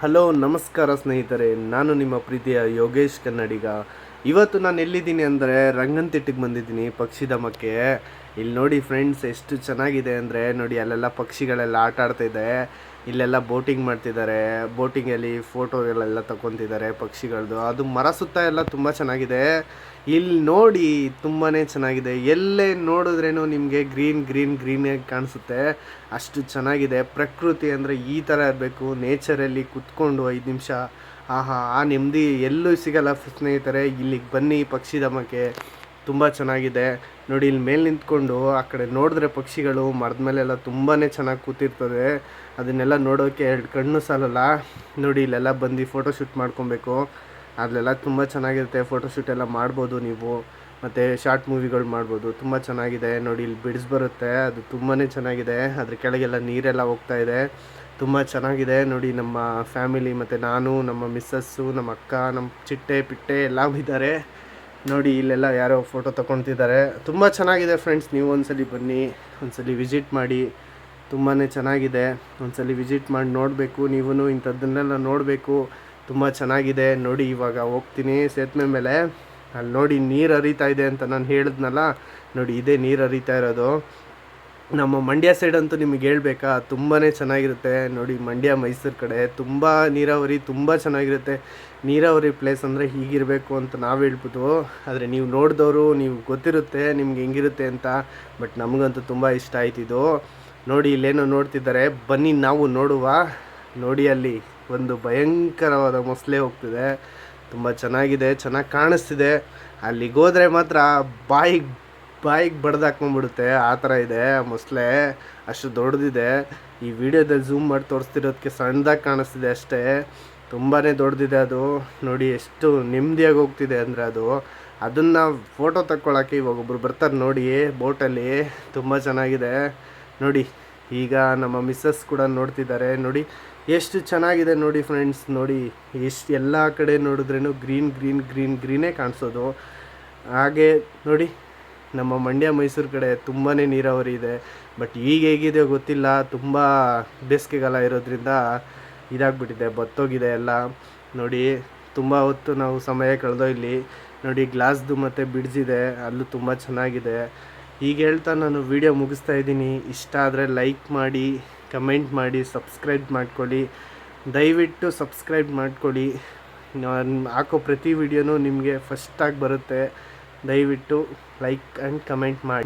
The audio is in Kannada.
ಹಲೋ ನಮಸ್ಕಾರ ಸ್ನೇಹಿತರೆ, ನಾನು ನಿಮ್ಮ ಪ್ರೀತಿಯ ಯೋಗೇಶ್ ಕನ್ನಡಿಗ. ಇವತ್ತು ನಾನು ಎಲ್ಲಿದ್ದೀನಿ ಅಂದರೆ ರಂಗನತಿಟ್ಟಿಗೆ ಬಂದಿದ್ದೀನಿ, ಪಕ್ಷಿಧಾಮಕ್ಕೆ. ಇಲ್ಲಿ ನೋಡಿ ಫ್ರೆಂಡ್ಸ್, ಎಷ್ಟು ಚೆನ್ನಾಗಿದೆ ಅಂದರೆ ನೋಡಿ, ಅಲ್ಲೆಲ್ಲ ಪಕ್ಷಿಗಳೆಲ್ಲ ಆಟ ಆಡ್ತಾಯಿದೆ. ಇಲ್ಲೆಲ್ಲ ಬೋಟಿಂಗ್ ಮಾಡ್ತಿದ್ದಾರೆ. ಬೋಟಿಂಗಲ್ಲಿ ಫೋಟೋಗಳೆಲ್ಲ ತಗೊತಿದ್ದಾರೆ ಪಕ್ಷಿಗಳದ್ದು. ಅದು ಮರ ಸುತ್ತ ಎಲ್ಲ ತುಂಬ ಚೆನ್ನಾಗಿದೆ. ಇಲ್ಲಿ ನೋಡಿ ತುಂಬಾ ಚೆನ್ನಾಗಿದೆ. ಎಲ್ಲೇ ನೋಡಿದ್ರೇನು ನಿಮಗೆ ಗ್ರೀನ್ ಗ್ರೀನ್ ಗ್ರೀನಾಗಿ ಕಾಣಿಸುತ್ತೆ. ಅಷ್ಟು ಚೆನ್ನಾಗಿದೆ. ಪ್ರಕೃತಿ ಅಂದರೆ ಈ ಥರ ಇರಬೇಕು. ನೇಚರಲ್ಲಿ ಕುತ್ಕೊಂಡು 5 ನಿಮಿಷ ಆಹಾ, ಆ ನೆಮ್ಮದಿ ಎಲ್ಲೂ ಸಿಗಲ್ಲ ಸ್ನೇಹಿತರೆ. ಇಲ್ಲಿಗೆ ಬನ್ನಿ ಪಕ್ಷಿಧಾಮಕ್ಕೆ. ತುಂಬ ಚೆನ್ನಾಗಿದೆ ನೋಡಿ. ಇಲ್ಲಿ ಮೇಲೆ ನಿಂತ್ಕೊಂಡು ಆ ಕಡೆ ನೋಡಿದ್ರೆ ಪಕ್ಷಿಗಳು ಮರದ ಮೇಲೆಲ್ಲ ತುಂಬಾ ಚೆನ್ನಾಗಿ ಕೂತಿರ್ತದೆ. ಅದನ್ನೆಲ್ಲ ನೋಡೋಕ್ಕೆ 2 ಕಣ್ಣು ಸಾಲಲ್ಲ. ನೋಡಿ, ಇಲ್ಲೆಲ್ಲ ಬಂದು ಫೋಟೋಶೂಟ್ ಮಾಡ್ಕೊಬೇಕು. ಅಲ್ಲೆಲ್ಲ ತುಂಬ ಚೆನ್ನಾಗಿರುತ್ತೆ. ಫೋಟೋಶೂಟ್ ಎಲ್ಲ ಮಾಡ್ಬೋದು ನೀವು. ಮತ್ತು ಶಾರ್ಟ್ ಮೂವಿಗಳು ಮಾಡ್ಬೋದು. ತುಂಬ ಚೆನ್ನಾಗಿದೆ ನೋಡಿ. ಇಲ್ಲಿ ಬಿಡ್ಸ್ ಬರುತ್ತೆ, ಅದು ತುಂಬಾ ಚೆನ್ನಾಗಿದೆ. ಅದ್ರ ಕೆಳಗೆಲ್ಲ ನೀರೆಲ್ಲ ಹೋಗ್ತಾ ಇದೆ. ತುಂಬ ಚೆನ್ನಾಗಿದೆ ನೋಡಿ. ನಮ್ಮ ಫ್ಯಾಮಿಲಿ ಮತ್ತು ನಾನು, ನಮ್ಮ ಮಿಸ್ಸಸ್ಸು, ನಮ್ಮ ಅಕ್ಕ, ನಮ್ಮ ಚಿಟ್ಟೆ ಪಿಟ್ಟೆ ಎಲ್ಲ ಇದ್ದಾರೆ ನೋಡಿ. ಇಲ್ಲೆಲ್ಲ ಯಾರೋ ಫೋಟೋ ತೊಗೊತಿದ್ದಾರೆ. ತುಂಬ ಚೆನ್ನಾಗಿದೆ ಫ್ರೆಂಡ್ಸ್. ನೀವು ಒಂದ್ಸಲಿ ಬನ್ನಿ, ಒಂದ್ಸಲಿ ವಿಸಿಟ್ ಮಾಡಿ. ತುಂಬಾ ಚೆನ್ನಾಗಿದೆ. ಒಂದ್ಸಲಿ ವಿಸಿಟ್ ಮಾಡಿ ನೋಡಬೇಕು. ನೀವೂ ಇಂಥದ್ದನ್ನೆಲ್ಲ ನೋಡಬೇಕು. ತುಂಬ ಚೆನ್ನಾಗಿದೆ ನೋಡಿ. ಇವಾಗ ಹೋಗ್ತೀನಿ ಸೇತುವೆ ಮೇಲೆ. ಅಲ್ಲಿ ನೋಡಿ ನೀರು ಹರಿತಾ ಇದೆ ಅಂತ ನಾನು ಹೇಳಿದ್ನಲ್ಲ, ನೋಡಿ ಇದೇ ನೀರು ಹರಿತಾ ಇರೋದು. ನಮ್ಮ ಮಂಡ್ಯ ಸೈಡ್ ಅಂತೂ ನಿಮಗೆ ಹೇಳ್ಬೇಕಾ, ತುಂಬಾ ಚೆನ್ನಾಗಿರುತ್ತೆ ನೋಡಿ. ಮಂಡ್ಯ ಮೈಸೂರು ಕಡೆ ತುಂಬ ನೀರಾವರಿ, ತುಂಬ ಚೆನ್ನಾಗಿರುತ್ತೆ. ನೀರಾವರಿ ಪ್ಲೇಸ್ ಅಂದರೆ ಹೀಗಿರಬೇಕು ಅಂತ ನಾವು ಹೇಳ್ಬೋದು. ಆದರೆ ನೀವು ನೋಡಿದವರು ನೀವು ಗೊತ್ತಿರುತ್ತೆ ನಿಮ್ಗೆ ಹೆಂಗಿರುತ್ತೆ ಅಂತ. ಬಟ್ ನಮಗಂತೂ ತುಂಬ ಇಷ್ಟ ಆಯ್ತಿದ್ದು ನೋಡಿ. ಇಲ್ಲೇನೋ ನೋಡ್ತಿದ್ದಾರೆ, ಬನ್ನಿ ನಾವು ನೋಡುವ. ನೋಡಿ, ಅಲ್ಲಿ ಒಂದು ಭಯಂಕರವಾದ ಮೊಸಳೆ ಹೋಗ್ತಿದೆ. ತುಂಬ ಚೆನ್ನಾಗಿದೆ, ಚೆನ್ನಾಗಿ ಕಾಣಿಸ್ತಿದೆ. ಅಲ್ಲಿಗೆ ಹೋದರೆ ಮಾತ್ರ ಬಾಯಿಗೆ ಬಡ್ದು ಹಾಕ್ಕೊಂಡ್ಬಿಡುತ್ತೆ, ಆ ಥರ ಇದೆ ಮೊಸಳೆ. ಅಷ್ಟು ದೊಡ್ಡದಿದೆ. ಈ ವಿಡಿಯೋದಲ್ಲಿ ಝೂಮ್ ಮಾಡಿ ತೋರಿಸ್ತಿರೋದಕ್ಕೆ ಸಣ್ಣದಾಗಿ ಕಾಣಿಸ್ತಿದೆ ಅಷ್ಟೇ. ತುಂಬಾ ದೊಡ್ಡದಿದೆ ಅದು. ನೋಡಿ ಎಷ್ಟು ನೆಮ್ಮದಿಯಾಗಿ ಹೋಗ್ತಿದೆ ಅಂದರೆ ಅದನ್ನು ಫೋಟೋ ತಕ್ಕೊಳ್ಳೋಕ್ಕೆ ಇವಾಗ ಒಬ್ಬರು ಬರ್ತಾರೆ ನೋಡಿ ಬೋಟಲ್ಲಿ. ತುಂಬ ಚೆನ್ನಾಗಿದೆ ನೋಡಿ. ಈಗ ನಮ್ಮ ಮಿಸ್ಸಸ್ ಕೂಡ ನೋಡ್ತಿದ್ದಾರೆ ನೋಡಿ. ಎಷ್ಟು ಚೆನ್ನಾಗಿದೆ ನೋಡಿ ಫ್ರೆಂಡ್ಸ್. ನೋಡಿ ಎಷ್ಟು ಎಲ್ಲ ಕಡೆ ನೋಡಿದ್ರೂ ಗ್ರೀನ್ ಗ್ರೀನ್ ಗ್ರೀನ್ ಗ್ರೀನೇ ಕಾಣಿಸೋದು. ಹಾಗೆ ನೋಡಿ, ನಮ್ಮ ಮಂಡ್ಯ ಮೈಸೂರು ಕಡೆ ತುಂಬಾ ನೀರಾವರಿ ಇದೆ. ಬಟ್ ಈಗ ಹೇಗಿದೆ ಗೊತ್ತಿಲ್ಲ. ತುಂಬ ಬೇಸಿಗೆಗಾಲ ಇರೋದ್ರಿಂದ ಇದಾಗ್ಬಿಟ್ಟಿದೆ, ಬತ್ತೋಗಿದೆ ಎಲ್ಲ ನೋಡಿ. ತುಂಬ ಹೊತ್ತು ನಾವು ಸಮಯ ಕಳೆದೋ ಇಲ್ಲಿ ನೋಡಿ. ಗ್ಲಾಸ್ದು ಮತ್ತು ಬಿಡ್ಸ್ ಇದೆ, ಅಲ್ಲೂ ತುಂಬ ಚೆನ್ನಾಗಿದೆ. ಈಗ ಹೇಳ್ತಾ ನಾನು ವಿಡಿಯೋ ಮುಗಿಸ್ತಾ ಇದ್ದೀನಿ. ಇಷ್ಟ ಆದರೆ ಲೈಕ್ ಮಾಡಿ, ಕಮೆಂಟ್ ಮಾಡಿ, ಸಬ್ಸ್ಕ್ರೈಬ್ ಮಾಡ್ಕೊಳ್ಳಿ. ದಯವಿಟ್ಟು ಸಬ್ಸ್ಕ್ರೈಬ್ ಮಾಡ್ಕೊಳ್ಳಿ. ನಾನು ಹಾಕೋ ಪ್ರತಿ ವಿಡಿಯೋನೂ ನಿಮಗೆ ಫಸ್ಟಾಗಿ ಬರುತ್ತೆ. ದಯವಿಟ್ಟು ಲೈಕ್ ಆ್ಯಂಡ್ ಕಮೆಂಟ್ ಮಾಡಿ.